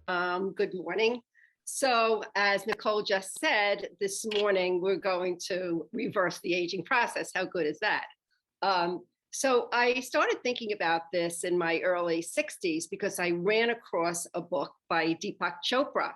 Good morning. So as Nicole just said, this morning we're going to reverse the aging process. How good is that? So I started thinking about this in my early 60s because I ran across a book by Deepak Chopra.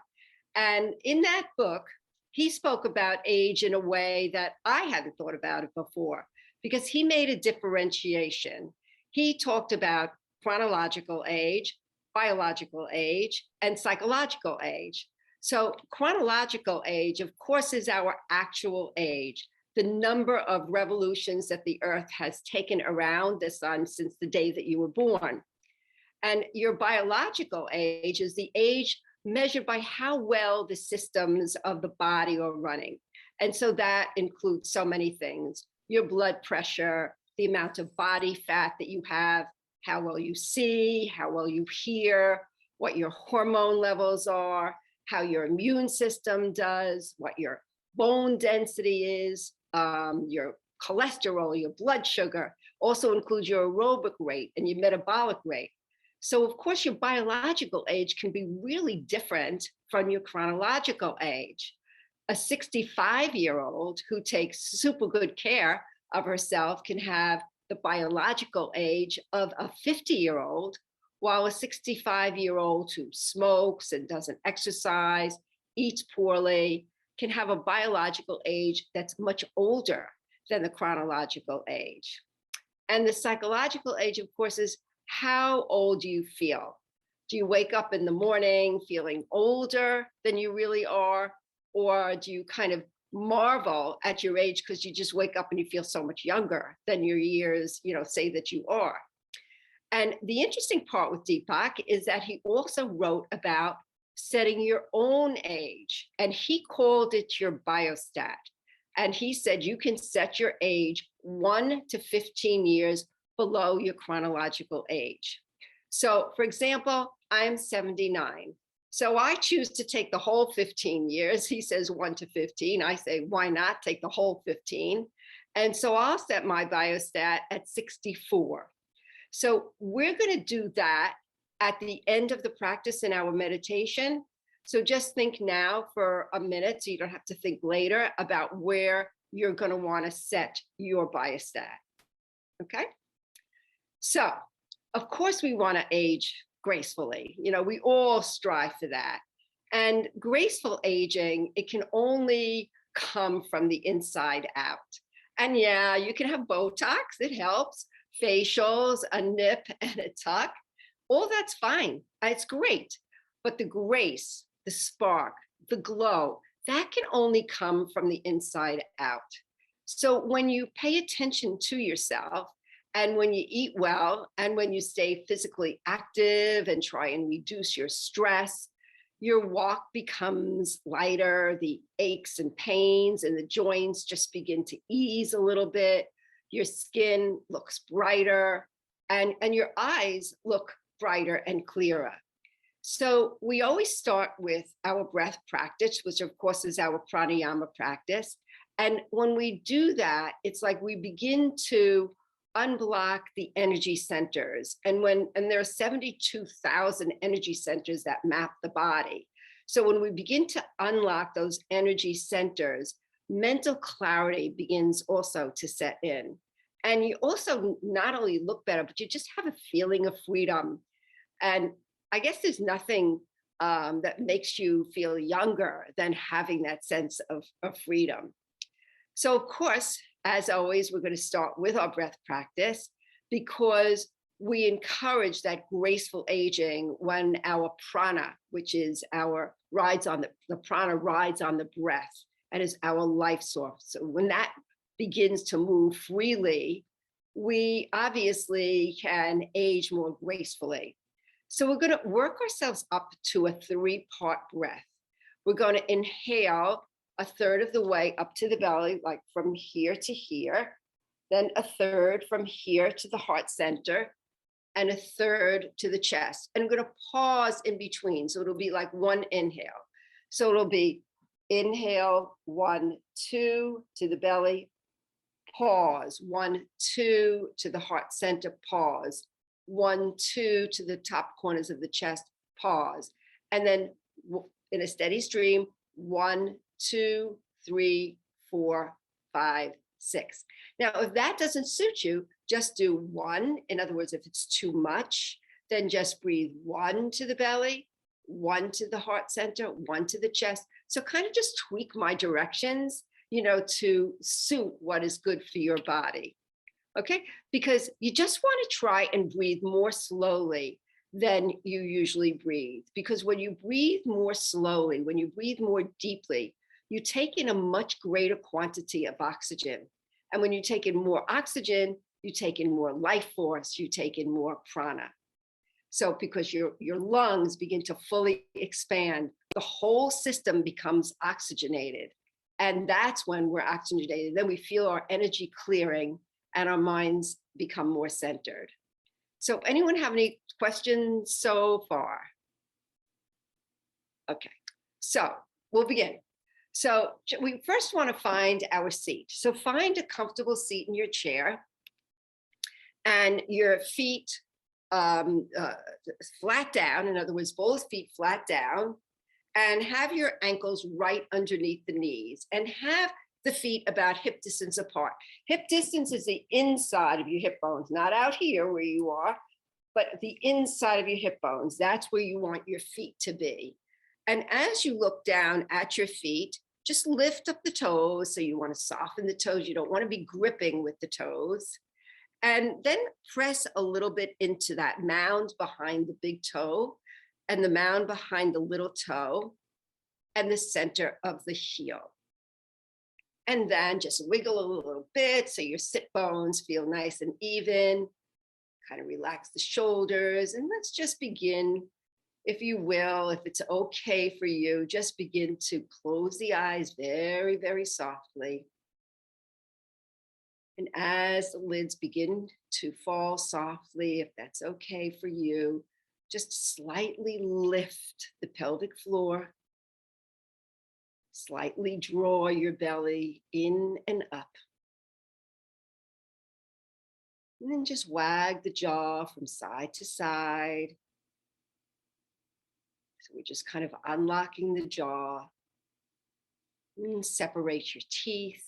And in that book, he spoke about age in a way that I hadn't thought about it before because he made a differentiation. He talked about chronological age, biological age, and psychological age. So chronological age, of course, is our actual age, the number of revolutions that the earth has taken around the sun since the day that you were born. And your biological age is the age measured by how well the systems of the body are running. And so that includes so many things: your blood pressure, the amount of body fat that you have, how well you see, how well you hear, what your hormone levels are, how your immune system does, what your bone density is, your cholesterol, your blood sugar, also includes your aerobic rate and your metabolic rate. So of course, your biological age can be really different from your chronological age. A 65-year-old who takes super good care of herself can have the biological age of a 50-year-old, while a 65-year-old who smokes and doesn't exercise, eats poorly, can have a biological age that's much older than the chronological age. And the psychological age, of course, is how old do you feel? Do you wake up in the morning feeling older than you really are? Or do you kind of marvel at your age because you just wake up and you feel so much younger than your years, say that you are? And the interesting part with Deepak is that he also wrote about setting your own age, and he called it your biostat. And he said you can set your age 1 to 15 years below your chronological age. So for example, I'm 79. So I choose to take the whole 15 years. He says 1 to 15. I say, why not take the whole 15? And so I'll set my biostat at 64. So we're going to do that at the end of the practice in our meditation. So just think now for a minute, so you don't have to think later about where you're going to want to set your biostat. Okay? So, of course, we want to age gracefully. We all strive for that. And graceful aging, it can only come from the inside out. And yeah, you can have Botox, it helps, facials, a nip and a tuck. All that's fine. It's great. But the grace, the spark, the glow, that can only come from the inside out. So when you pay attention to yourself, and when you eat well, and when you stay physically active and try and reduce your stress, your walk becomes lighter, the aches and pains and the joints just begin to ease a little bit. Your skin looks brighter, and your eyes look brighter and clearer. So we always start with our breath practice, which of course is our pranayama practice. And when we do that, it's like we begin to unblock the energy centers. And there are 72,000 energy centers that map the body. So when we begin to unlock those energy centers, mental clarity begins also to set in. And you also not only look better, but you just have a feeling of freedom. And I guess there's nothing that makes you feel younger than having that sense of freedom. So of course, as always, we're going to start with our breath practice because we encourage that graceful aging when our prana, which is our the prana rides on the breath and is our life source. So when that begins to move freely, we obviously can age more gracefully. So we're going to work ourselves up to a 3-part breath. We're going to inhale a third of the way up to the belly, like from here to here, then a third from here to the heart center, and a third to the chest. And I'm going to pause in between. So it'll be like one inhale. So it'll be inhale, 1, 2 to the belly, pause, 1, 2 to the heart center, pause, 1, 2 to the top corners of the chest, pause. And then in a steady stream, 1, 2, 3, 4, 5, 6. Now, if that doesn't suit you, just do 1. In other words, if it's too much, then just breathe 1 to the belly, 1 to the heart center, 1 to the chest. So kind of just tweak my directions, to suit what is good for your body. Okay, because you just want to try and breathe more slowly than you usually breathe. Because when you breathe more slowly, when you breathe more deeply, you take in a much greater quantity of oxygen. And when you take in more oxygen, you take in more life force, you take in more prana. So because your lungs begin to fully expand, the whole system becomes oxygenated. And that's when we're oxygenated. Then we feel our energy clearing and our minds become more centered. So anyone have any questions so far? Okay, so we'll begin. So we first want to find our seat. So find a comfortable seat in your chair and your feet flat down. In other words, both feet flat down, and have your ankles right underneath the knees, and have the feet about hip distance apart. Hip distance is the inside of your hip bones, not out here where you are, but the inside of your hip bones. That's where you want your feet to be. And as you look down at your feet, just lift up the toes. So you want to soften the toes. You don't want to be gripping with the toes. And then press a little bit into that mound behind the big toe and the mound behind the little toe and the center of the heel. And then just wiggle a little bit so your sit bones feel nice and even. Kind of relax the shoulders. And let's just begin, if you will, if it's okay for you, just begin to close the eyes very, very softly. And as the lids begin to fall softly, if that's okay for you, just slightly lift the pelvic floor. Slightly draw your belly in and up. And then just wag the jaw from side to side. So we're just kind of unlocking the jaw. And separate your teeth.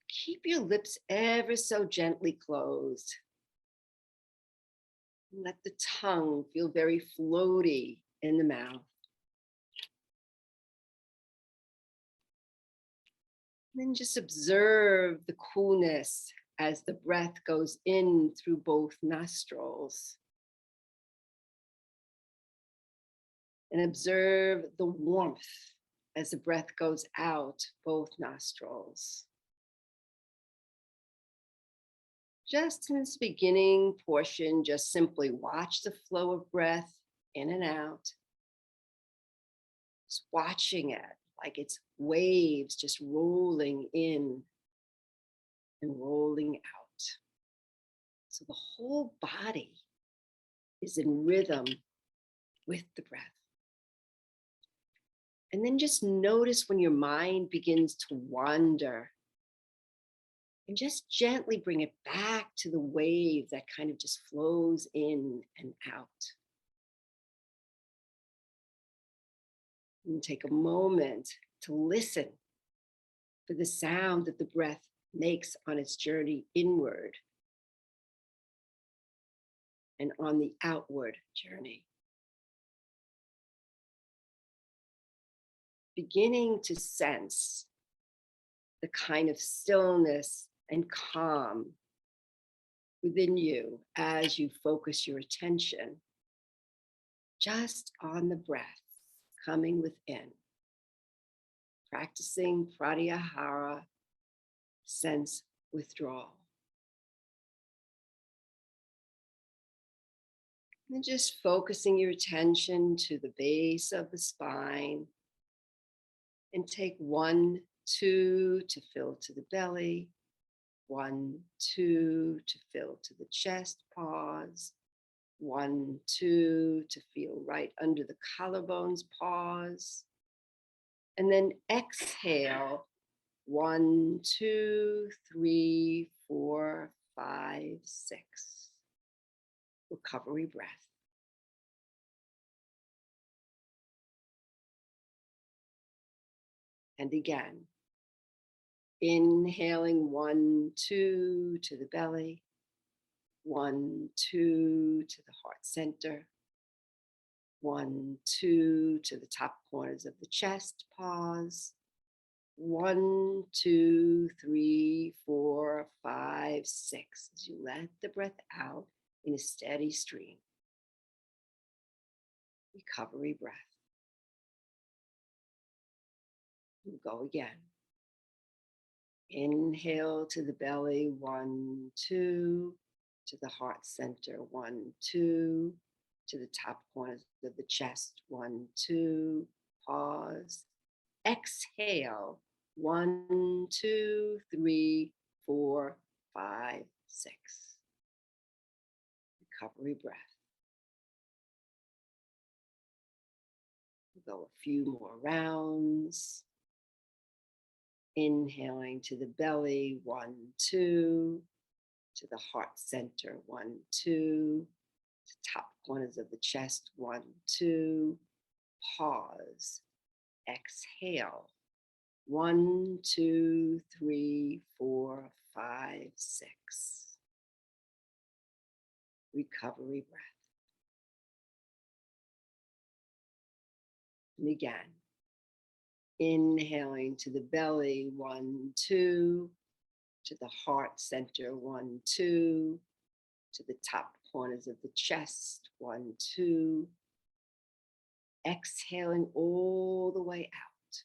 Keep your lips ever so gently closed. And let the tongue feel very floaty in the mouth. And then just observe the coolness as the breath goes in through both nostrils. And observe the warmth as the breath goes out both nostrils. Just in this beginning portion, just simply watch the flow of breath in and out. Just watching it like it's waves just rolling in and rolling out. So the whole body is in rhythm with the breath. And then just notice when your mind begins to wander, and just gently bring it back to the wave that kind of just flows in and out. And take a moment to listen for the sound that the breath makes on its journey inward and on the outward journey. Beginning to sense the kind of stillness and calm within you as you focus your attention just on the breath coming within. Practicing pratyahara, sense withdrawal. And just focusing your attention to the base of the spine. And take 1, 2 to fill to the belly. 1, 2 to fill to the chest. Pause. 1, 2 to feel right under the collarbones. Pause. And then exhale. 1, 2, 3, 4, 5, 6. Recovery breath. And again, inhaling 1, 2 to the belly, 1, 2 to the heart center, 1, 2 to the top corners of the chest, pause. 1, 2, 3, 4, 5, 6, as you let the breath out in a steady stream. Recovery breath. We'll go again. Inhale to the belly, 1, 2, to the heart center, 1, 2, to the top corners of the chest, 1, 2, pause. Exhale, 1, 2, 3, 4, 5, 6. Recovery breath. We'll go a few more rounds. Inhaling to the belly, 1, 2, to the heart center, 1, 2, to top corners of the chest, 1, 2, pause. Exhale, 1, 2, 3, 4, 5, 6. Recovery breath. And again, inhaling to the belly, 1, 2, to the heart center, 1, 2, to the top corners of the chest, 1, 2. Exhaling all the way out.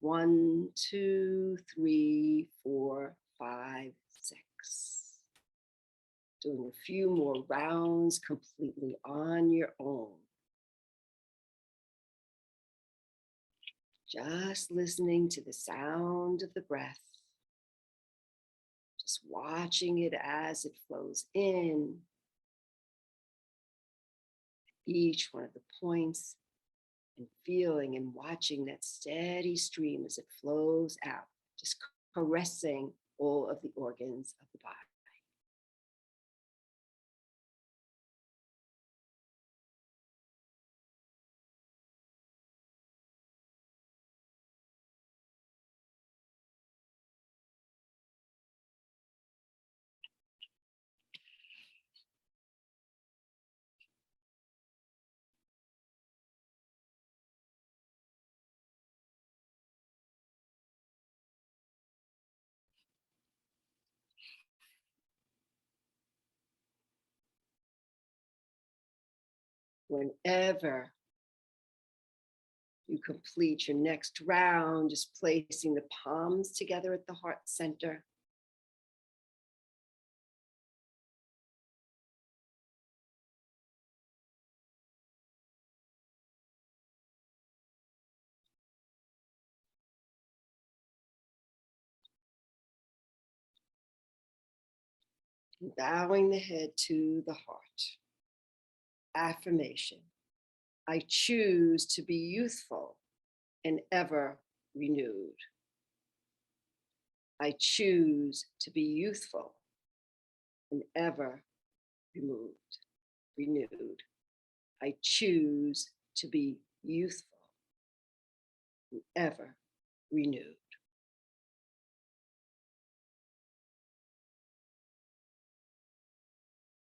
1, 2, 3, 4, 5, 6. Doing a few more rounds completely on your own. Just listening to the sound of the breath. Just watching it as it flows in. Each one of the points, and feeling and watching that steady stream as it flows out, just caressing all of the organs of the body. Whenever you complete your next round, just placing the palms together at the heart center. Bowing the head to the heart. Affirmation. I choose to be youthful and ever renewed. I choose to be youthful and ever renewed. I choose to be youthful and ever renewed.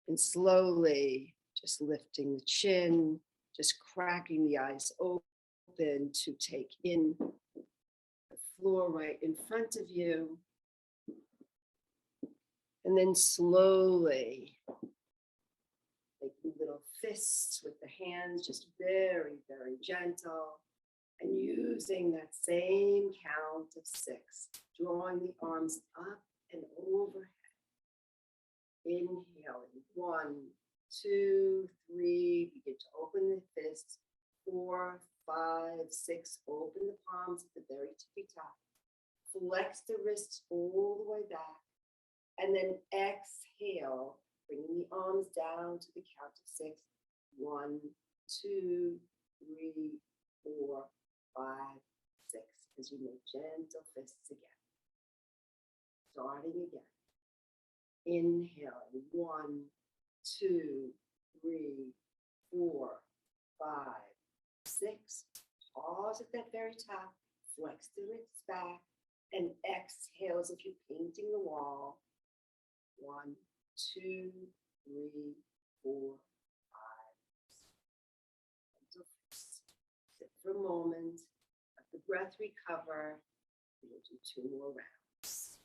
And slowly, just lifting the chin, just cracking the eyes open to take in the floor right in front of you. And then slowly, making little fists with the hands, just very, very gentle. And using that same count of 6, drawing the arms up and overhead. Inhaling, 1, 2, 3, begin to open the fists, 4, 5, 6, open the palms at the very tippy top. Flex the wrists all the way back. And then exhale, bringing the arms down to the count of 6. 1, 2, 3, 4, 5, 6. As you make gentle fists again. Starting again. Inhaling, 1, 2, 3, 4, 5, 6. Pause at that very top. Flex the wrists back and exhale as if you're painting the wall. 1, 2, 3, 4, 5. Sit for a moment. Let the breath recover. We'll do 2 more rounds.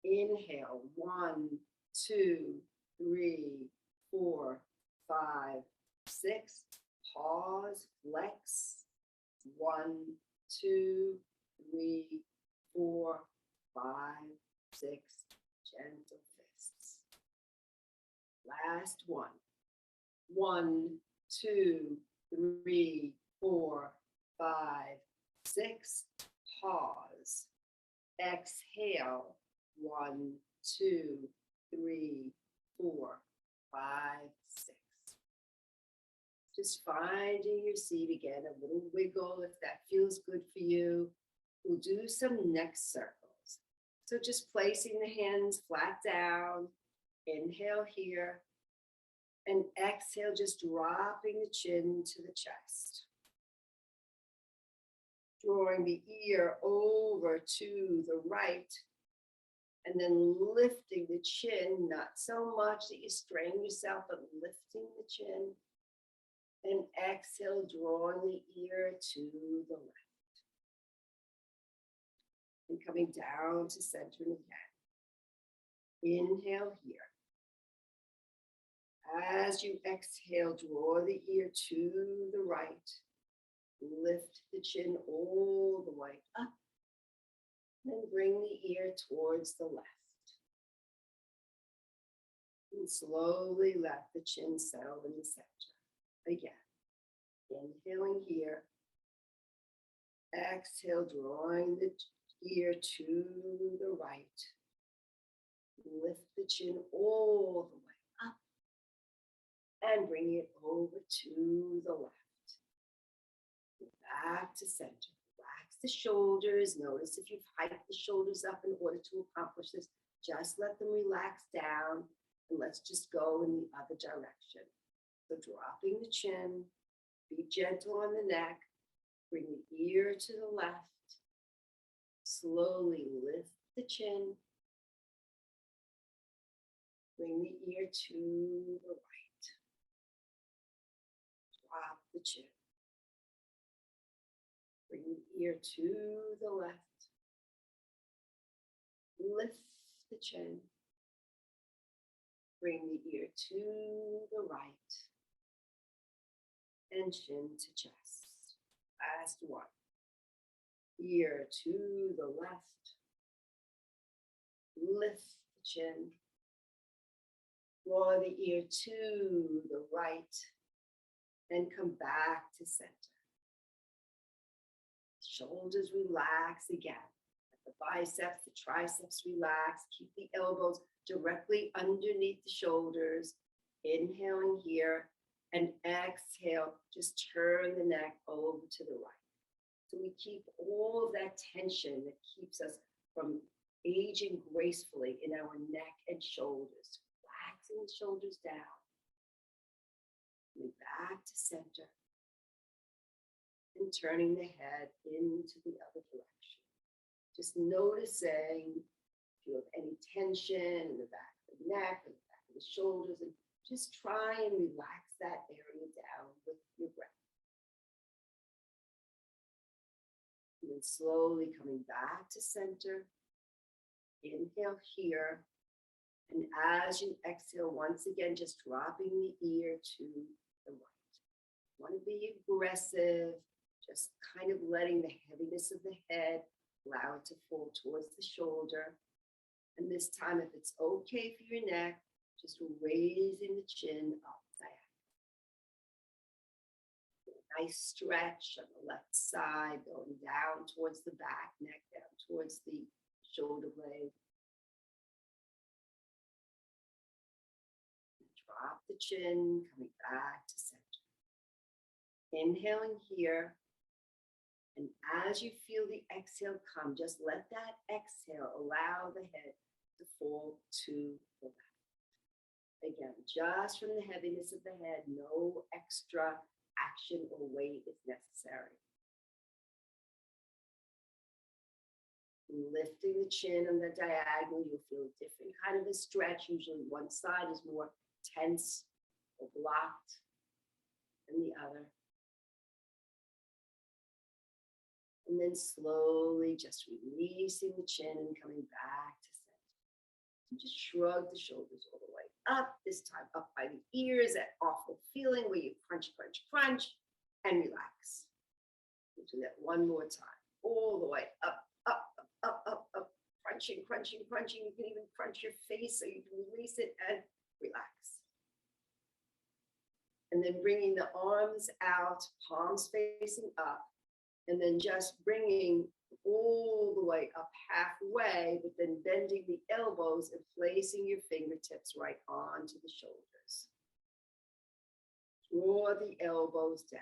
Inhale, 1, 2, 3, 4, 5, 6. Pause, flex. 1, 2, 3, 4, 5, 6. Gentle fists. Last one. 1, 2, 3, 4, 5, 6. Pause. Exhale. 1, 2, 3, 4, 5, 6. Just finding your seat again, a little wiggle if that feels good for you. We'll do some neck circles. So just placing the hands flat down, inhale here, and exhale, just dropping the chin to the chest. Drawing the ear over to the right, and then lifting the chin, not so much that you strain yourself, but lifting the chin. And exhale, drawing the ear to the left. And coming down to center again. Inhale here. As you exhale, draw the ear to the right. Lift the chin all the way up. Then bring the ear towards the left. And slowly let the chin settle in the center. Again, inhaling here. Exhale, drawing the ear to the right. Lift the chin all the way up. And bring it over to the left. Back to center. Relax the shoulders. Notice if you've hiked the shoulders up in order to accomplish this, just let them relax down. And let's just go in the other direction. So dropping the chin, be gentle on the neck, bring the ear to the left, slowly lift the chin, bring the ear to the right, drop the chin, bring the ear to the left, lift the chin, bring the ear to the right, and chin to chest. Last one. Ear to the left. Lift the chin. Draw the ear to the right. And come back to center. Shoulders relax again. The biceps, the triceps relax. Keep the elbows directly underneath the shoulders. Inhaling here. And exhale, just turn the neck over to the right. So we keep all of that tension that keeps us from aging gracefully in our neck and shoulders. Relaxing the shoulders down. Coming back to center. And turning the head into the other direction. Just noticing if you have any tension in the back of the neck, or the back of the shoulders, and just try and relax that area down with your breath. And then slowly coming back to center. Inhale here. And as you exhale, once again, just dropping the ear to the right. Want to be aggressive, just kind of letting the heaviness of the head allow it to fall towards the shoulder. And this time, if it's okay for your neck, just raising the chin up. Nice stretch on the left side, going down towards the back, neck down towards the shoulder blade. Drop the chin, coming back to center. Inhaling here. And as you feel the exhale come, just let that exhale allow the head to fall to the left. Again, just from the heaviness of the head, no extra action or weight is necessary. Lifting the chin on the diagonal, you'll feel a different kind of a stretch. Usually one side is more tense or blocked than the other. And then slowly just releasing the chin and coming back to center. And just shrug the shoulders all the way up, this time up by the ears, that awful feeling where you crunch, crunch, crunch, and relax. We'll do that one more time, all the way up, up, up, up, up, up, crunching, crunching, crunching. You can even crunch your face so you can release it and relax. And then bringing the arms out, palms facing up, and then just bringing all the way up halfway, but then bending the elbows and placing your fingertips right onto the shoulders. Draw the elbows down.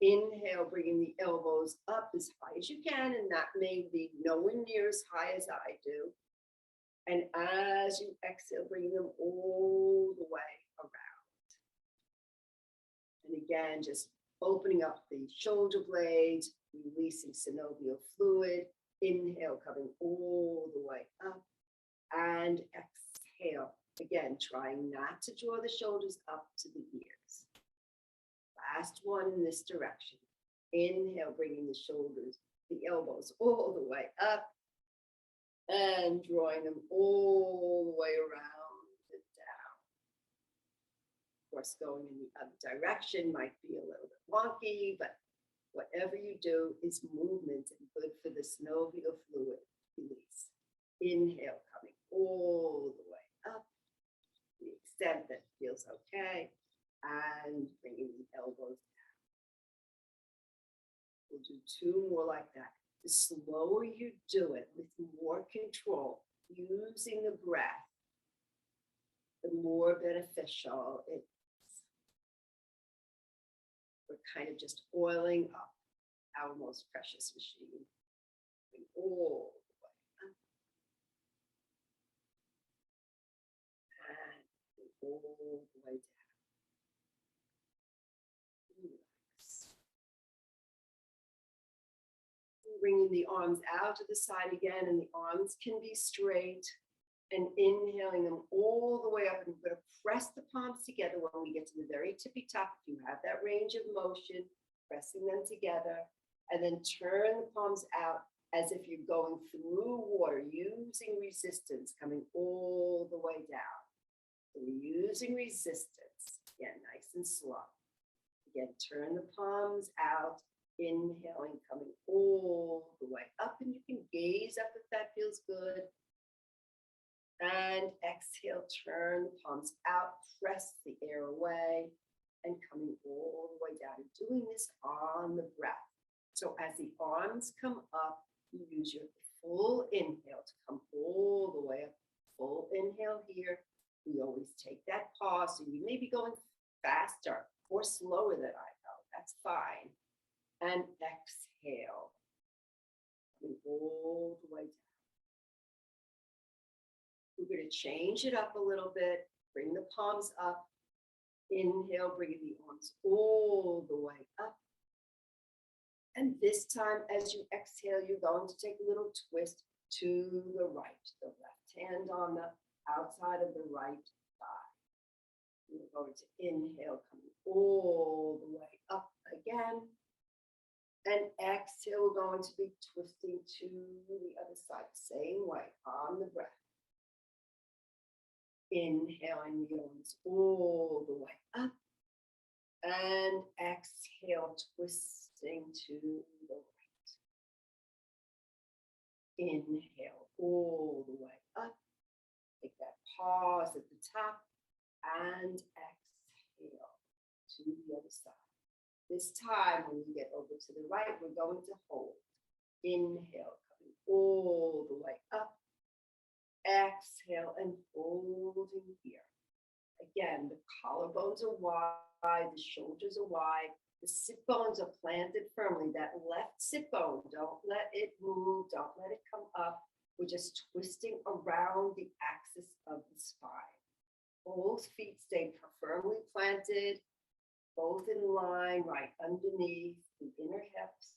Inhale, bringing the elbows up as high as you can, and that may be nowhere near as high as I do. And as you exhale, bring them all the way around. And again, just opening up the shoulder blades, releasing synovial fluid. Inhale, coming all the way up. And exhale. Again, trying not to draw the shoulders up to the ears. Last one in this direction. Inhale, bringing the shoulders, the elbows all the way up. And drawing them all the way around and down. Of course, going in the other direction might be a little bit wonky, but whatever you do is movement and good for the synovial fluid release. Inhale, coming all the way up, to the extent that feels okay, and bringing the elbows down. We'll do two more like that. The slower you do it with more control, using the breath, the more beneficial it is. We're kind of just oiling up our most precious machine. All the way up. And all the way down. Relax. Bringing the arms out to the side again, and the arms can be straight. And inhaling them all the way up, and we're going to press the palms together when we get to the very tippy top. If you have that range of motion, pressing them together, and then turn the palms out as if you're going through water, using resistance, coming all the way down. So we're using resistance. Again, nice and slow. Again, turn the palms out, inhaling, coming all the way up, and you can gaze up if that feels good. And exhale, turn the palms out, press the air away, and coming all the way down. And doing this on the breath. So as the arms come up, you use your full inhale to come all the way up. Full inhale here. We always take that pause. So you may be going faster or slower than I go. That's fine. And exhale. Coming all the way down. We're going to change it up a little bit. Bring the palms up. Inhale, bringing the arms all the way up. And this time, as you exhale, you're going to take a little twist to the right. The left hand on the outside of the right thigh. You're going to inhale, coming all the way up again. And exhale, we're going to be twisting to the other side, same way, on the breath. Inhaling the arms all the way up. And exhale, twisting to the right. Inhale all the way up. Take that pause at the top. And exhale to the other side. This time, when you get over to the right, we're going to hold. Inhale, coming all the way up. Exhale and holding here. Again, the collarbones are wide, the shoulders are wide, the sit bones are planted firmly. That left sit bone, don't let it move, don't let it come up. We're just twisting around the axis of the spine. Both feet stay firmly planted, both in line, right underneath the inner hips.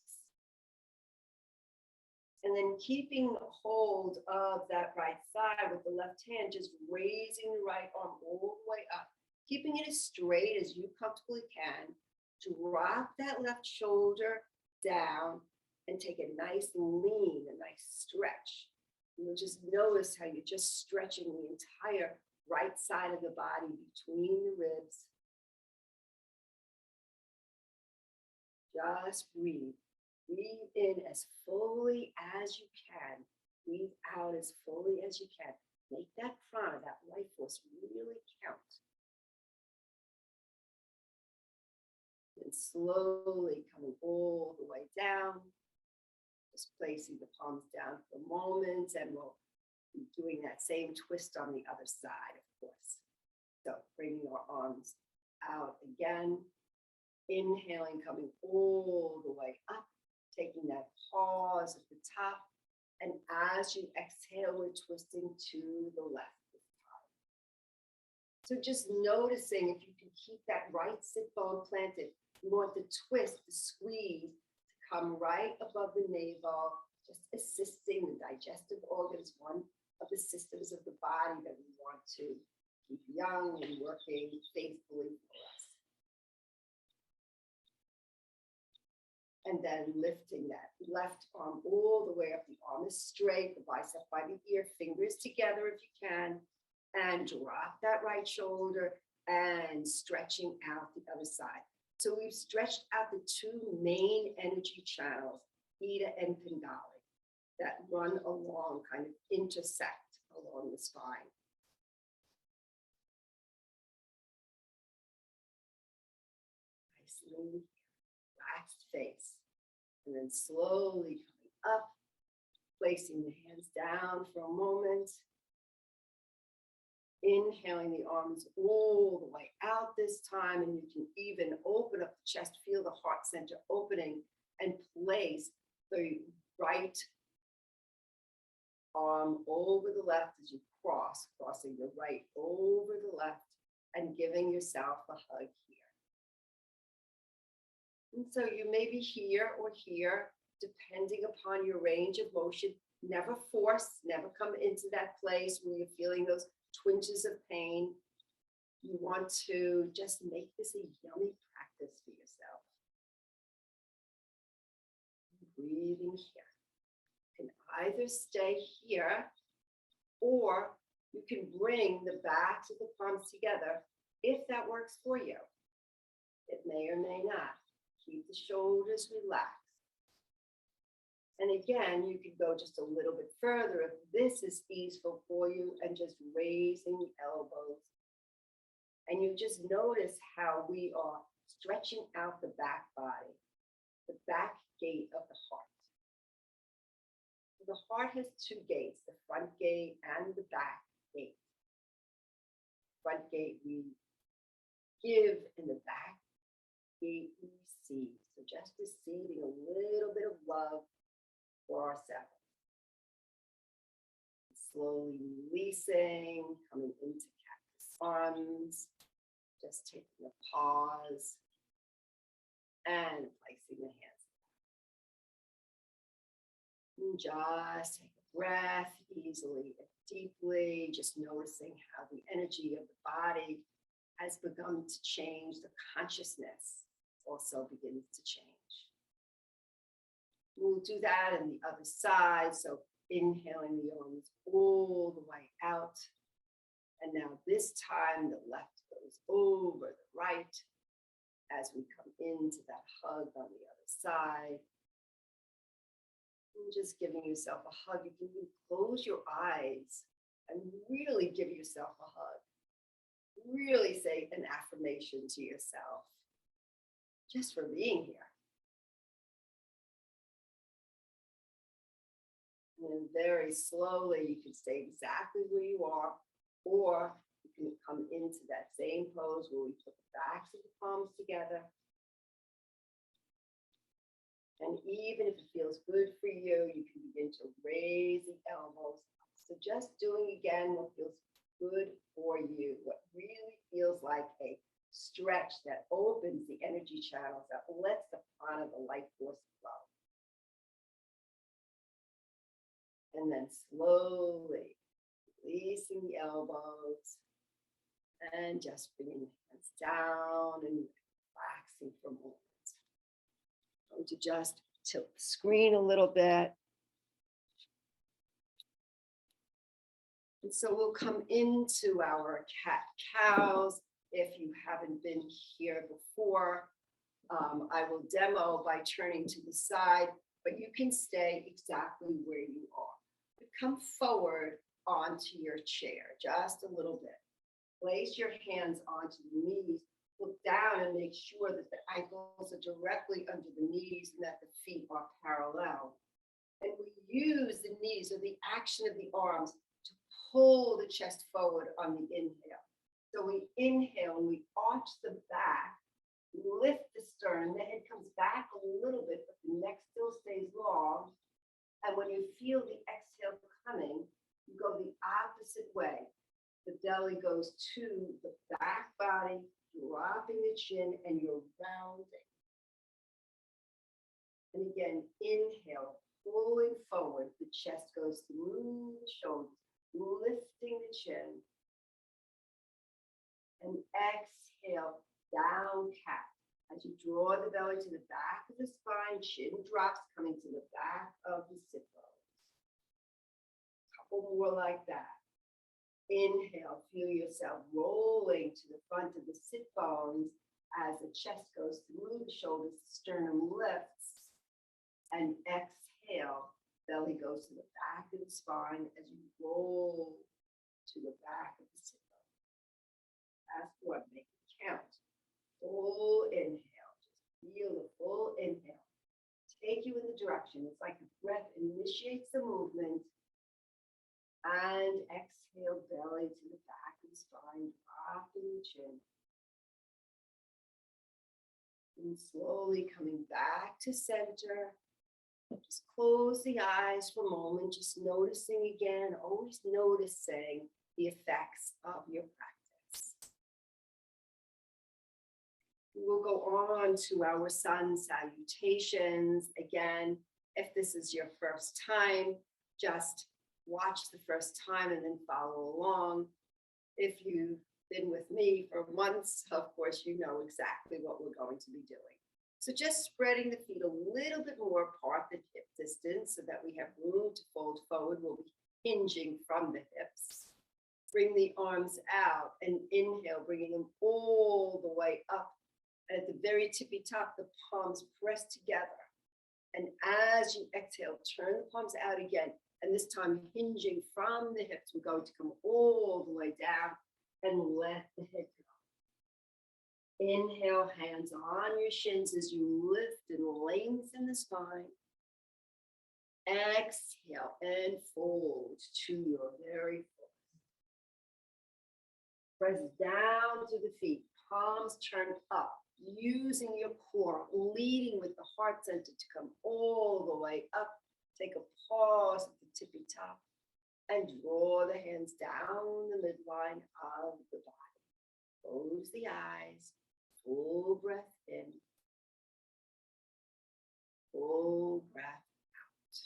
And then keeping hold of that right side with the left hand, just raising the right arm all the way up, keeping it as straight as you comfortably can. Drop that left shoulder down and take a nice lean, a nice stretch. You'll just notice how you're just stretching the entire right side of the body between the ribs. Just breathe. Breathe in as fully as you can. Breathe out as fully as you can. Make that prana, that life force, really count. And slowly coming all the way down. Just placing the palms down for a moment, and we'll be doing that same twist on the other side, of course. So bringing our arms out again. Inhaling, coming all the way up, taking that pause at the top. And as you exhale, we're twisting to the left this time. So just noticing if you can keep that right sit bone planted. You want the twist, the squeeze to come right above the navel, just assisting the digestive organs, one of the systems of the body that we want to keep young and working faithfully for us. And then lifting that left arm all the way up. The arm is straight, the bicep by the ear, fingers together if you can, and drop that right shoulder and stretching out the other side. So we've stretched out the two main energy channels, Ida and Pingala, that run along, kind of intersect along the spine. Nicely relaxed face. And then slowly coming up, placing the hands down for a moment. Inhaling the arms all the way out this time, and you can even open up the chest, feel the heart center opening, and place the right arm over the left as you crossing the right over the left, and giving yourself a hug here. And so you may be here or here, depending upon your range of motion. Never force, never come into that place where you're feeling those twinges of pain. You want to just make this a yummy practice for yourself. Breathing here. You can either stay here, or you can bring the backs of the palms together if that works for you. It may or may not. Keep the shoulders relaxed. And again, you could go just a little bit further if this is easeful for you, and just raising the elbows. And you just notice how we are stretching out the back body, the back gate of the heart. The heart has two gates, the front gate and the back gate. Front gate we give, and the back gate we receive. So just receiving a little bit of love for ourselves. Slowly releasing, coming into cactus arms, just taking a pause and placing the hands. And just take a breath easily and deeply, just noticing how the energy of the body has begun to change. The consciousness also begins to change. We'll do that on the other side. So inhaling the arms all the way out. And now this time the left goes over the right as we come into that hug on the other side. And just giving yourself a hug. You can even close your eyes and really give yourself a hug. Really say an affirmation to yourself just for being here. And then very slowly, you can stay exactly where you are, or you can come into that same pose where we put the backs of the palms together. And even if it feels good for you, you can begin to raise the elbows. So just doing again what feels good for you, what really feels like a stretch that opens the energy channels, that lets the prana, the life force flow. And then slowly releasing the elbows and just bringing the hands down and relaxing for a moment. Going to just tilt the screen a little bit. And so we'll come into our cat-cows. If you haven't been here before, I will demo by turning to the side, but you can stay exactly where you are. Come forward onto your chair, just a little bit. Place your hands onto the knees. Look down and make sure that the ankles are directly under the knees and that the feet are parallel. And we use the knees or the action of the arms to pull the chest forward on the inhale. So we inhale and we arch the back, lift the sternum, the head comes back a little bit, but the neck still stays long. And when you feel the exhale coming, you go the opposite way. The belly goes to the back body, dropping the chin, and you're rounding. And again, inhale, pulling forward, the chest goes through the shoulders, lifting the chin. And exhale, down cat. As you draw the belly to the back of the spine, chin drops, coming to the back of the sit bones. Couple more like that. Inhale, feel yourself rolling to the front of the sit bones as the chest goes through the shoulders, the sternum lifts. And exhale, belly goes to the back of the spine as you roll to the back of the sit bones. Last one, make it count. Full inhale, just feel the full inhale. Take you in the direction. It's like the breath initiates the movement. And exhale, belly to the back of the spine, dropping the chin. And slowly coming back to center. Just close the eyes for a moment, just noticing again, always noticing the effects of your practice. We'll go on to our sun salutations. Again, if this is your first time, just watch the first time and then follow along. If you've been with me for months, of course, you know exactly what we're going to be doing. So just spreading the feet a little bit more apart the hip distance so that we have room to fold forward. We'll be hinging from the hips. Bring the arms out and inhale, bringing them all the way up. And at the very tippy top, the palms press together. And as you exhale, turn the palms out again. And this time hinging from the hips, we're going to come all the way down and let the head go. Inhale, hands on your shins as you lift and lengthen the spine. Exhale and fold to your very fullest. Press down to the feet, palms turn up, using your core, leading with the heart center to come all the way up. Take a pause at the tippy top and draw the hands down the midline of the body. Close the eyes, full breath in, full breath out.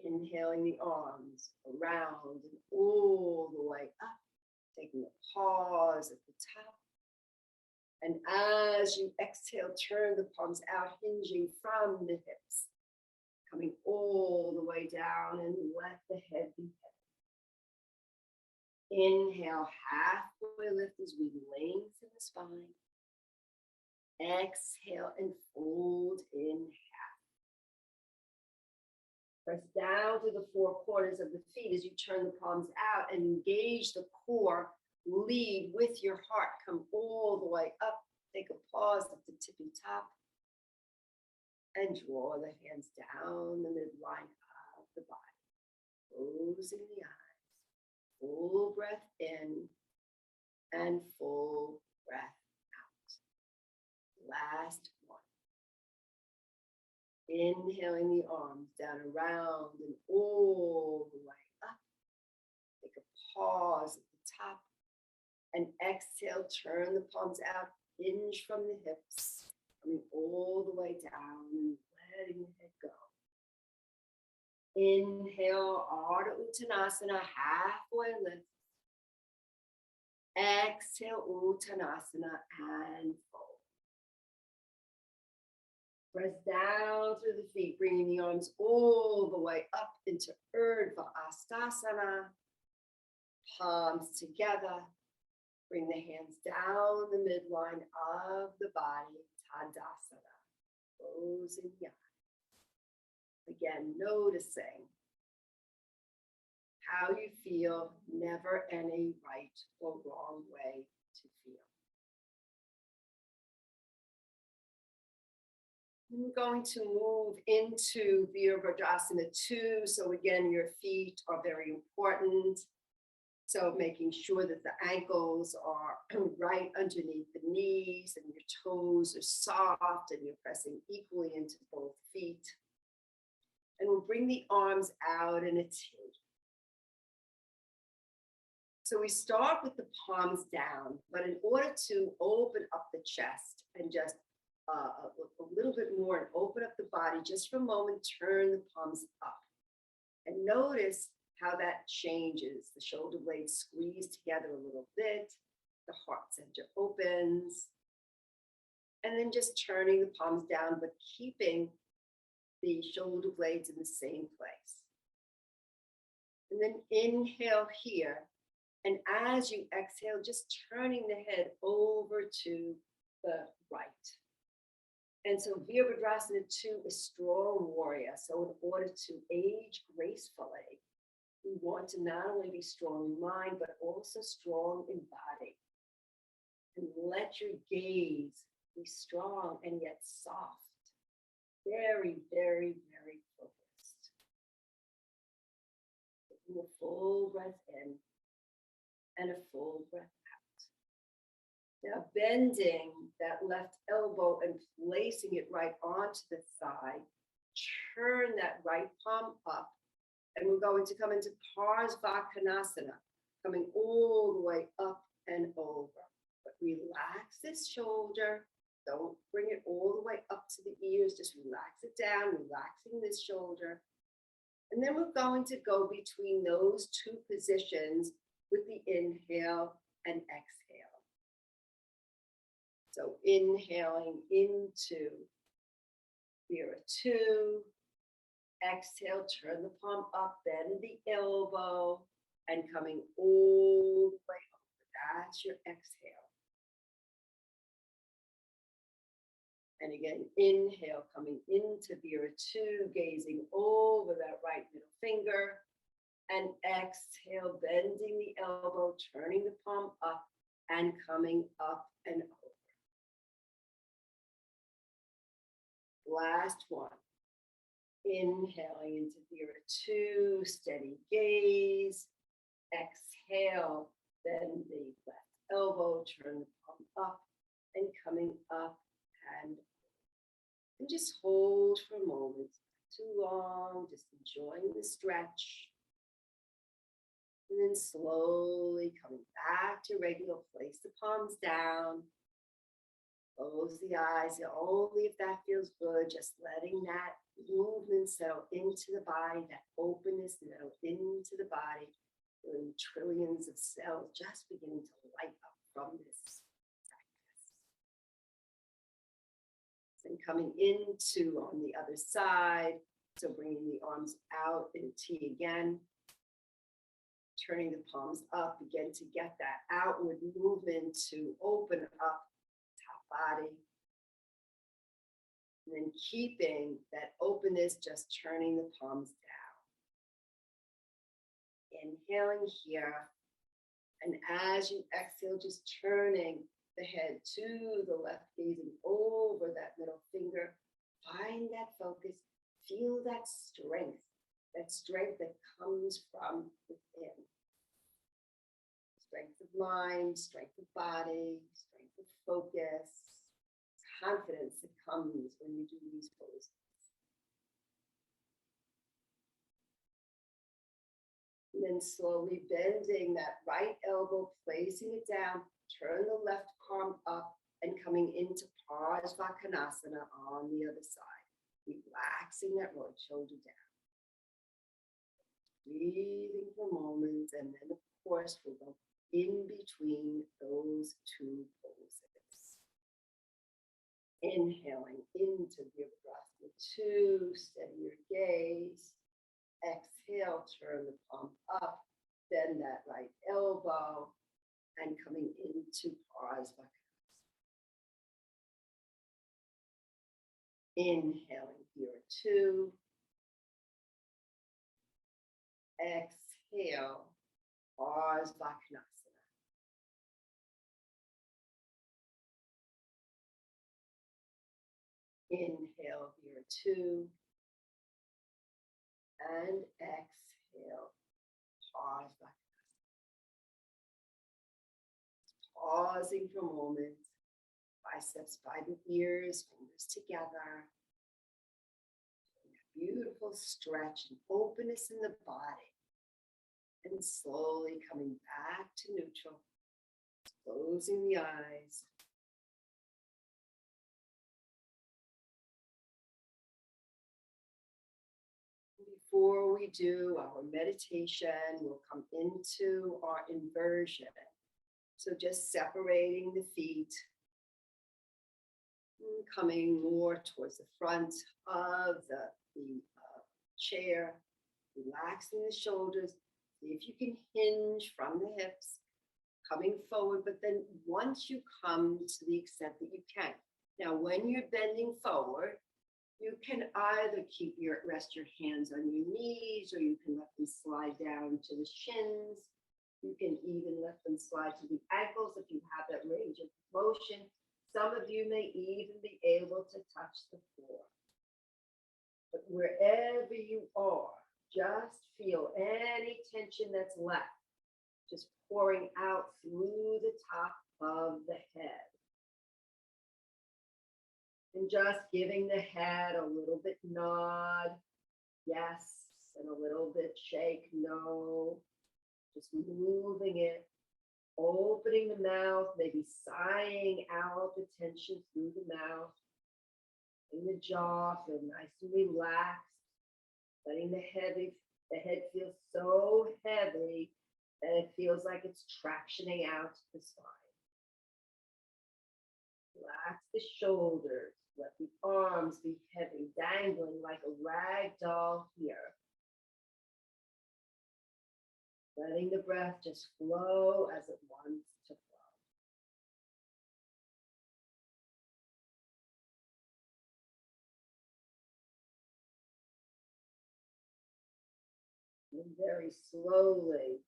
Inhaling the arms around and all the way up, taking a pause at the top. And as you exhale, turn the palms out, hinging from the hips, coming all the way down and let the head be heavy. Inhale, halfway lift as we lengthen the spine. Exhale and fold in half. Press down to the four corners of the feet as you turn the palms out and engage the core. Lead with your heart, come all the way up, take a pause at the tippy top, and draw the hands down the midline of the body, closing the eyes, full breath in, and full breath out. Last one. Inhaling the arms down around and all the way up, take a pause at the top, and exhale, turn the palms out, hinge from the hips, coming all the way down and letting the head go. Inhale, Ardha Uttanasana, halfway lift. Exhale, Uttanasana, and fold. Press down through the feet, bringing the arms all the way up into Urdhva Hastasana. Palms together. Bring the hands down the midline of the body, Tadasana. Closing the eyes. Again, noticing how you feel, never any right or wrong way to feel. We're going to move into Virabhadrasana 2. So again, your feet are very important. So making sure that the ankles are right underneath the knees and your toes are soft and you're pressing equally into both feet. And we'll bring the arms out in a T. So we start with the palms down, but in order to open up the chest and just a little bit more and open up the body, just for a moment, turn the palms up. And notice how that changes. The shoulder blades squeeze together a little bit. The heart center opens. And then just turning the palms down, but keeping the shoulder blades in the same place. And then inhale here. And as you exhale, just turning the head over to the right. And so Virabhadrasana 2 is strong warrior. So in order to age gracefully, we want to not only be strong in mind, but also strong in body. And let your gaze be strong and yet soft. Very, very, very focused. Taking a full breath in and a full breath out. Now bending that left elbow and placing it right onto the thigh. Turn that right palm up. And we're going to come into Parsvakonasana, coming all the way up and over. But relax this shoulder. Don't bring it all the way up to the ears. Just relax it down, relaxing this shoulder. And then we're going to go between those two positions with the inhale and exhale. So inhaling into Vira 2. Exhale, turn the palm up, bend the elbow, and coming all the way over. That's your exhale. And again, inhale, coming into Vira 2, gazing over that right middle finger. And exhale, bending the elbow, turning the palm up, and coming up and over. Last one. Inhaling into Vira 2, steady gaze. Exhale, bend the left elbow, turn the palm up, and coming up and just hold for a moment. Too long, just enjoying the stretch. And then slowly coming back to regular, place the palms down. Close the eyes, only if that feels good, just letting that movement settle into the body, that openness settle into the body, feeling trillions of cells just beginning to light up from this practice. And coming into on the other side, so bringing the arms out in T again, turning the palms up, begin to get that outward movement to open up body. And then keeping that openness, just turning the palms down. Inhaling here. And as you exhale, just turning the head to the left, gazing over that middle finger. Find that focus. Feel that strength that comes from within. Strength of mind, strength of body, strength of focus, confidence that comes when you do these poses. And then slowly bending that right elbow, placing it down, turn the left palm up and coming into Parsvakonasana on the other side. Relaxing that right shoulder down. breathing for moments, and then of course we'll go in between those two poses. Inhaling into Virabhadrasana 2, steady your gaze. Exhale, turn the palm up, bend that right elbow, and coming into Parsva. Inhaling here 2. Exhale, Parsvakonasana. Inhale here 2. And exhale, Parsvakonasana. Pausing for a moment, biceps by the ears, fingers together. Beautiful stretch and openness in the body. And slowly coming back to neutral, closing the eyes. Before we do our meditation, we'll come into our inversion. So just separating the feet, coming more towards the front of the chair, relaxing the shoulders. See if you can hinge from the hips, coming forward, but then once you come to the extent that you can. Now, when you're bending forward, you can either rest your hands on your knees, or you can let them slide down to the shins. You can even let them slide to the ankles if you have that range of motion. Some of you may even be able to touch the floor. But wherever you are, just feel any tension that's left, just pouring out through the top of the head. And just giving the head a little bit nod, yes, and a little bit shake, no. Just moving it, opening the mouth, maybe sighing out the tension through the mouth. In the jaw, feel nice and relaxed. Letting the head feel so heavy that it feels like it's tractioning out the spine. Relax the shoulders. Let the arms be heavy, dangling like a rag doll here. Letting the breath just flow as it wants to flow. And very slowly,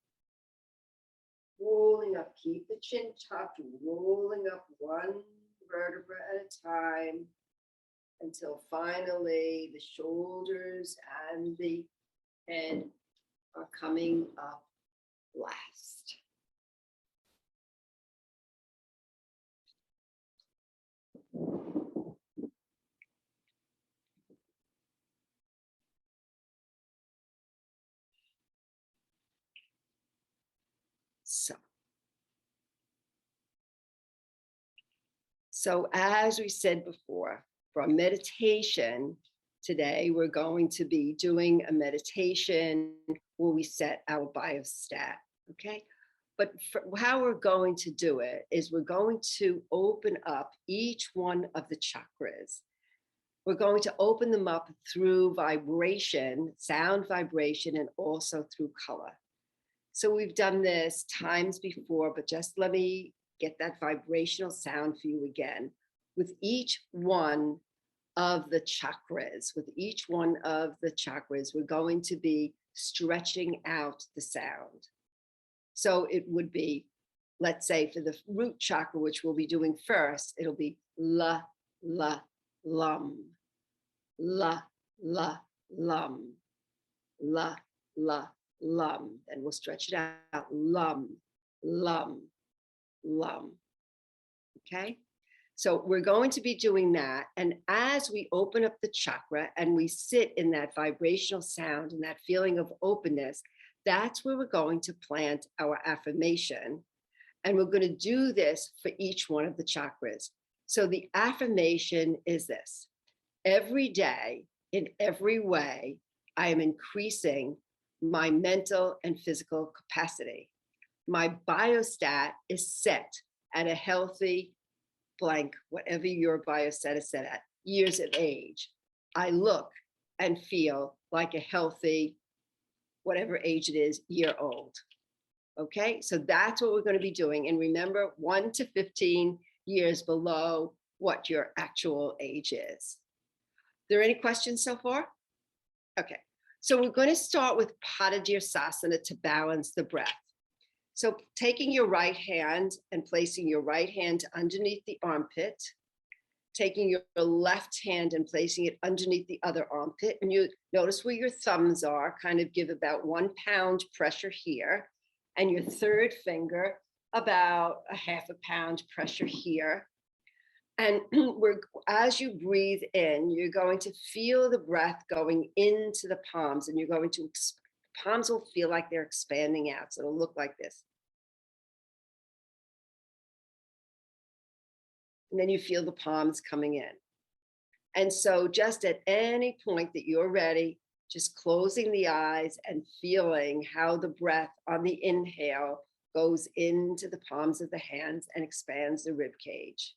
rolling up, keep the chin tucked, rolling up one vertebra at a time until finally the shoulders and the head are coming up last. So as we said before, for our meditation today, we're going to be doing a meditation where we set our biostat, okay? But how we're going to do it is we're going to open up each one of the chakras. We're going to open them up through vibration, sound vibration, and also through color. So we've done this times before, but just let me get that vibrational sound for you again. With each one of the chakras, we're going to be stretching out the sound. So it would be, let's say for the root chakra, which we'll be doing first, it'll be la, la, lum, la, la, lum, la, la, lum. And we'll stretch it out, lum, lum, lum. Okay, so we're going to be doing that. And as we open up the chakra and we sit in that vibrational sound and that feeling of openness, that's where we're going to plant our affirmation. And we're going to do this for each one of the chakras. So the affirmation is this: every day, in every way, I am increasing my mental and physical capacity. My biostat is set at a healthy blank, whatever your biostat is set at, years of age. I look and feel like a healthy, whatever age it is, year old. Okay, so that's what we're going to be doing. And remember, 1 to 15 years below what your actual age is. There any questions so far? Okay, so we're going to start with Padadirsasana to balance the breath. So taking your right hand and placing your right hand underneath the armpit, taking your left hand and placing it underneath the other armpit. And you notice where your thumbs are, kind of give about 1 pound pressure here. And your third finger, about a half a pound pressure here. And as you breathe in, you're going to feel the breath going into the palms, and you're going to, palms will feel like they're expanding out. So it'll look like this. And then you feel the palms coming in. And so just at any point that you're ready, just closing the eyes and feeling how the breath on the inhale goes into the palms of the hands and expands the rib cage.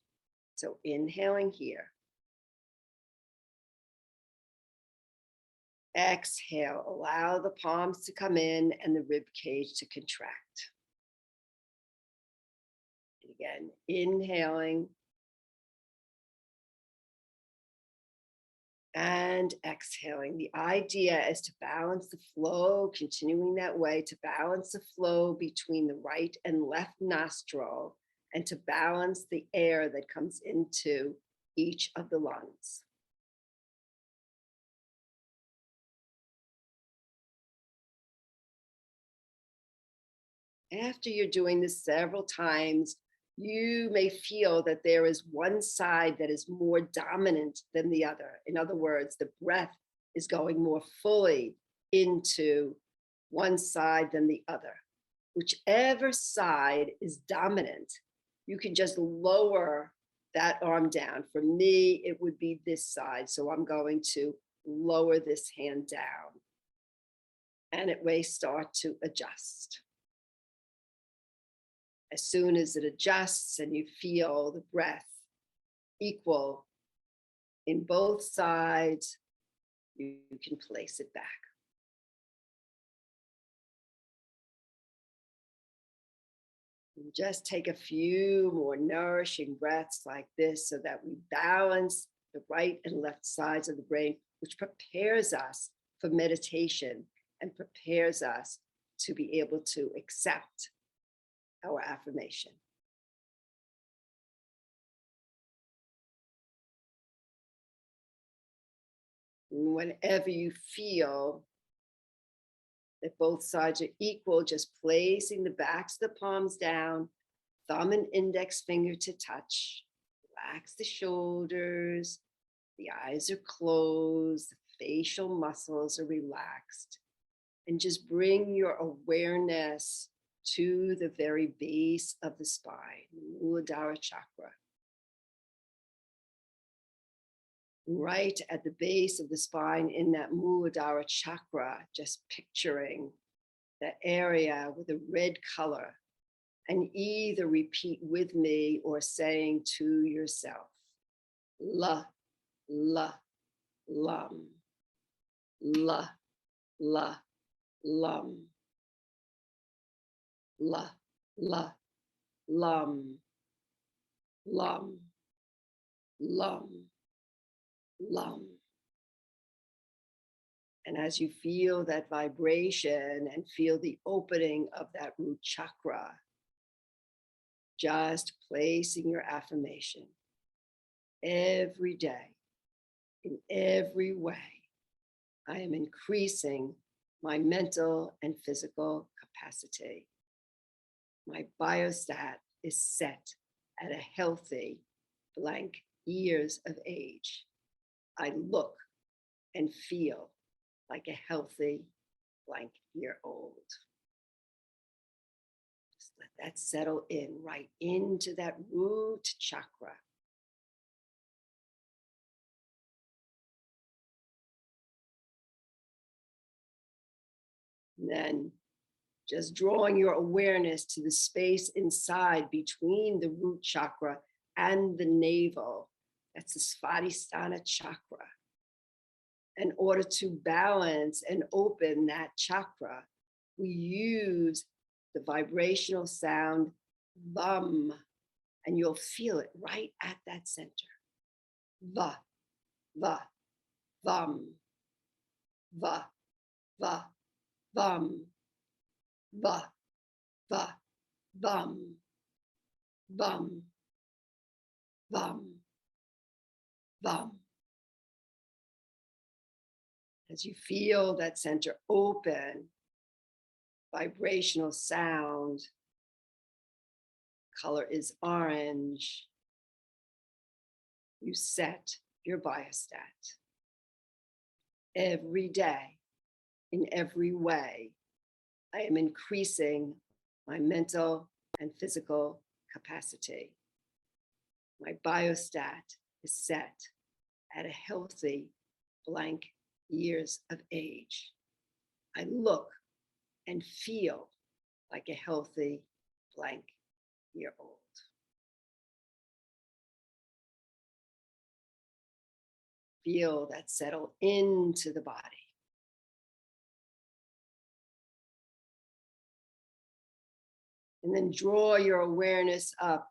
So inhaling here. Exhale, allow the palms to come in and the rib cage to contract. And again, inhaling and exhaling. The idea is to balance the flow, continuing that way, to balance the flow between the right and left nostril, and to balance the air that comes into each of the lungs. After you're doing this several times, you may feel that there is one side that is more dominant than the other. In other words, the breath is going more fully into one side than the other. Whichever side is dominant, you can just lower that arm down. For me, it would be this side. So I'm going to lower this hand down, and it may start to adjust. As soon as it adjusts and you feel the breath equal in both sides, you can place it back. And just take a few more nourishing breaths like this so that we balance the right and left sides of the brain, which prepares us for meditation and prepares us to be able to accept our affirmation. Whenever you feel that both sides are equal, just placing the backs of the palms down, thumb and index finger to touch. Relax the shoulders, the eyes are closed, the facial muscles are relaxed. And just bring your awareness to the very base of the spine, Muladhara chakra. Right at the base of the spine in that Muladhara chakra, just picturing that area with a red color, and either repeat with me or saying to yourself, la, la, lum, la, la, lum. La, la, lum, lum, lum, lum. And as you feel that vibration and feel the opening of that root chakra, just placing your affirmation every day, in every way, I am increasing my mental and physical capacity. My biostat is set at a healthy blank years of age. I look and feel like a healthy blank year old. Just let that settle in right into that root chakra. And then just drawing your awareness to the space inside between the root chakra and the navel. That's the Svadhisthana chakra. In order to balance and open that chakra, we use the vibrational sound VUM, and you'll feel it right at that center. Va, va, VUM, va, va, VUM, va, va, VUM, VUM, VUM, VUM. As you feel that center open, vibrational sound, color is orange, you set your biostat. Every day, in every way, I am increasing my mental and physical capacity. My biostat is set at a healthy blank years of age. I look and feel like a healthy blank year old. Feel that settle into the body. And then draw your awareness up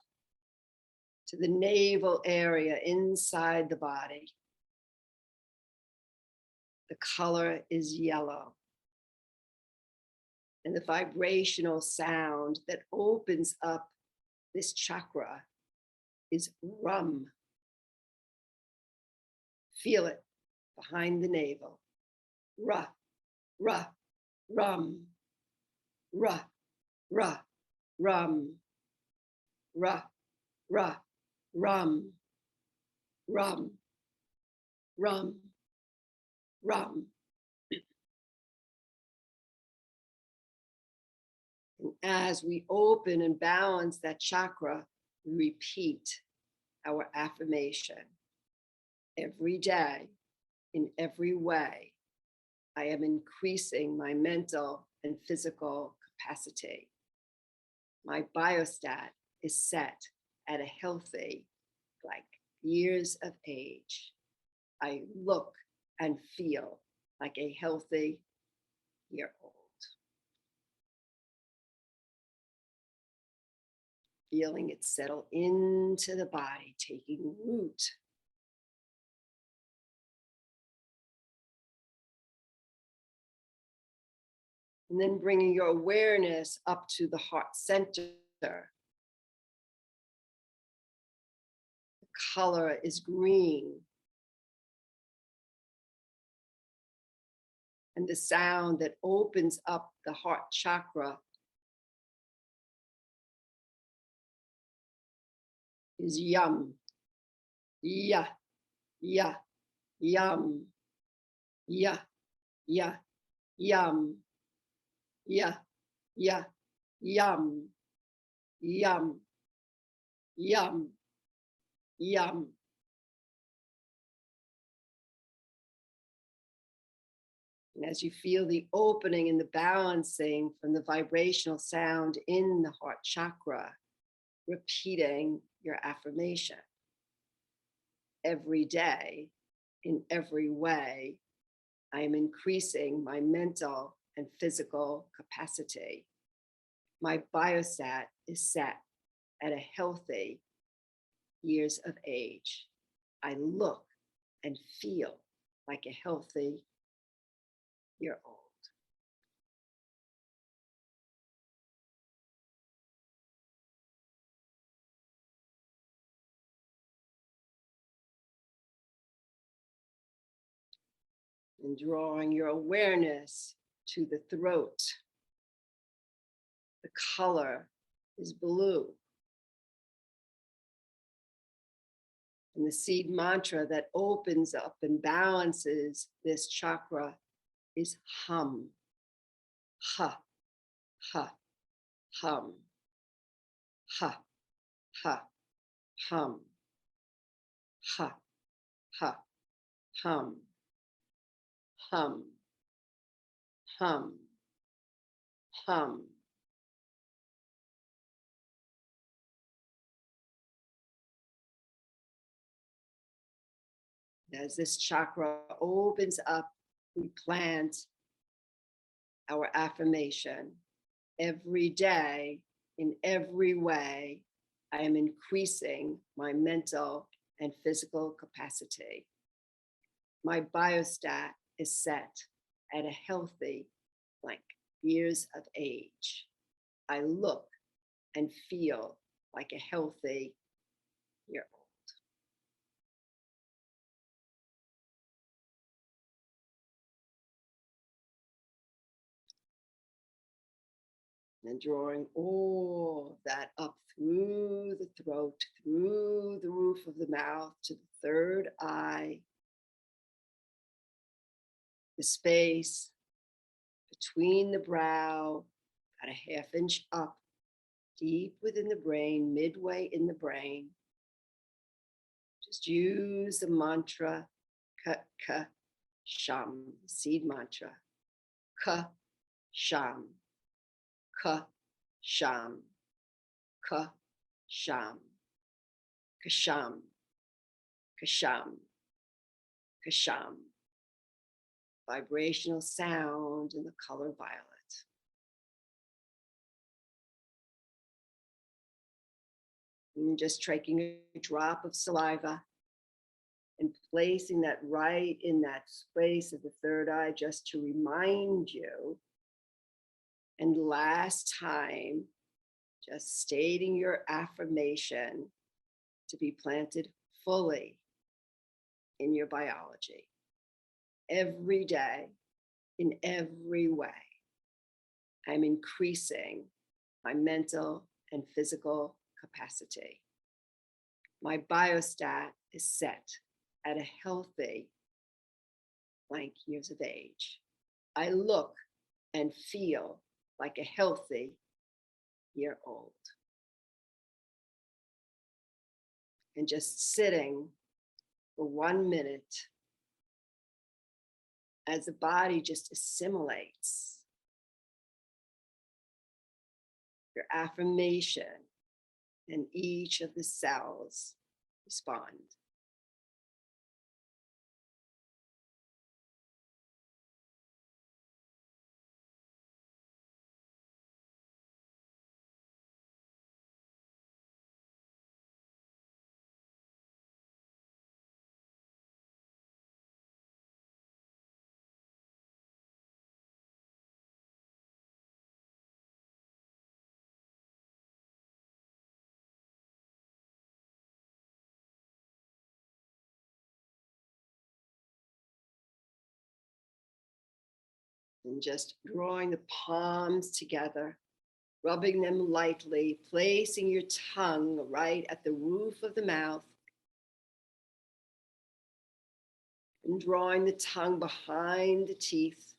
to the navel area inside the body. The color is yellow. And the vibrational sound that opens up this chakra is RUM. Feel it behind the navel. Ra, ra, rum. Ra, ra, rum. Ra, ra, rum. Rum, rum, rum. And as we open and balance that chakra, we repeat our affirmation. Every day, in every way, I am increasing my mental and physical capacity. My biostat is set at a healthy, like years of age. I look and feel like a healthy year old. Feeling it settle into the body, taking root. And then bringing your awareness up to the heart center. The color is green. And the sound that opens up the heart chakra is yum. Ya, ya, yum. Ya, ya, yum. Ya, ya, yum. Yum, yum, yum. And as you feel the opening and the balancing from the vibrational sound in the heart chakra, repeating your affirmation. Every day, in every way, I am increasing my mental and physical capacity. My biostat is set at a healthy years of age. I look and feel like a healthy year old. And drawing your awareness to the throat. The color is blue. And the seed mantra that opens up and balances this chakra is hum. Ha, ha, hum. Ha, ha, hum. Ha, ha, hum. Hum, hum, hum. As this chakra opens up, we plant our affirmation every day. In every way, I am increasing my mental and physical capacity. My biostat is set at a healthy blank years of age. I look and feel like a healthy year old. And drawing all that up through the throat, through the roof of the mouth to the third eye, the space between the brow, about a half inch up, deep within the brain, midway in the brain. Just use the mantra ka sham, seed mantra. Ka sham, ka sham, ka sham, kasham, kasham, kasham. Vibrational sound in the color violet. And just taking a drop of saliva and placing that right in that space of the third eye just to remind you. And last time, just stating your affirmation to be planted fully in your biology. Every day, in every way, I'm increasing my mental and physical capacity. My biostat is set at a healthy blank years of age. I look and feel like a healthy year old. And just sitting for 1 minute as the body just assimilates your affirmation and each of the cells respond. And just drawing the palms together, rubbing them lightly, placing your tongue right at the roof of the mouth, and drawing the tongue behind the teeth,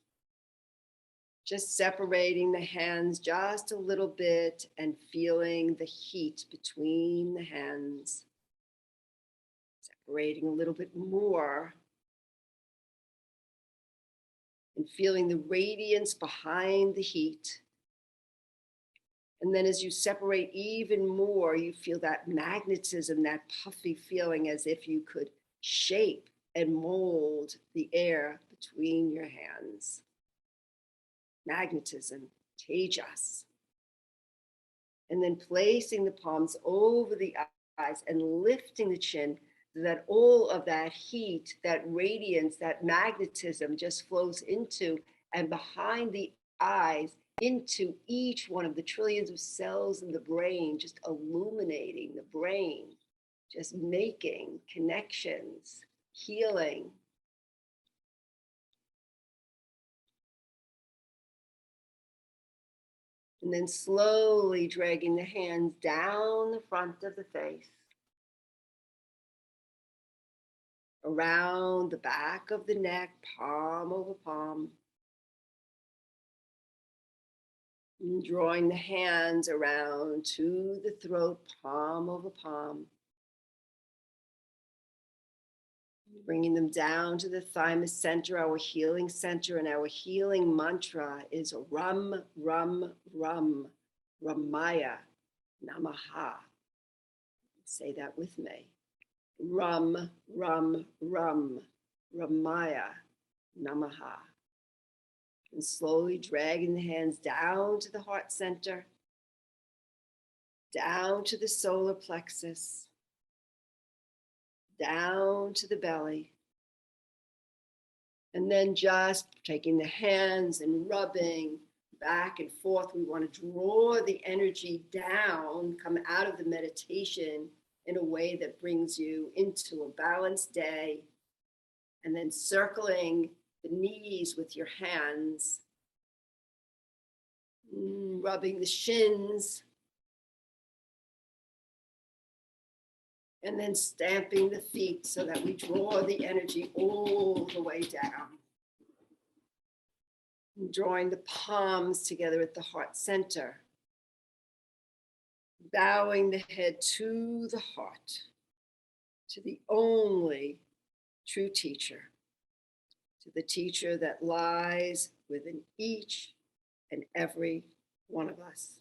just separating the hands just a little bit and feeling the heat between the hands, separating a little bit more. And feeling the radiance behind the heat. And then as you separate even more, you feel that magnetism, that puffy feeling as if you could shape and mold the air between your hands. Magnetism, tejas. And then placing the palms over the eyes and lifting the chin, so that all of that heat, that radiance, that magnetism just flows into and behind the eyes into each one of the trillions of cells in the brain, just illuminating the brain, just making connections, healing. And then slowly dragging the hands down the front of the face, around the back of the neck, palm over palm. And drawing the hands around to the throat, palm over palm. bringing them down to the thymus center, our healing center, and our healing mantra is Ram, Ram, Ram, Ramaya, Namaha. Say that with me. Ram, Ram, Ram, Ramaya, Namaha. And slowly dragging the hands down to the heart center, down to the solar plexus, down to the belly. And then just taking the hands and rubbing back and forth. We want to draw the energy down, come out of the meditation in a way that brings you into a balanced day. And then circling the knees with your hands, rubbing the shins, and then stamping the feet so that we draw the energy all the way down. And drawing the palms together at the heart center. Bowing the head to the heart, to the only true teacher, to the teacher that lies within each and every one of us.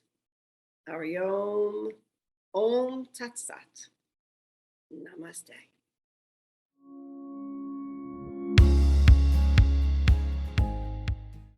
Hari Om, Om Tat Sat. Namaste.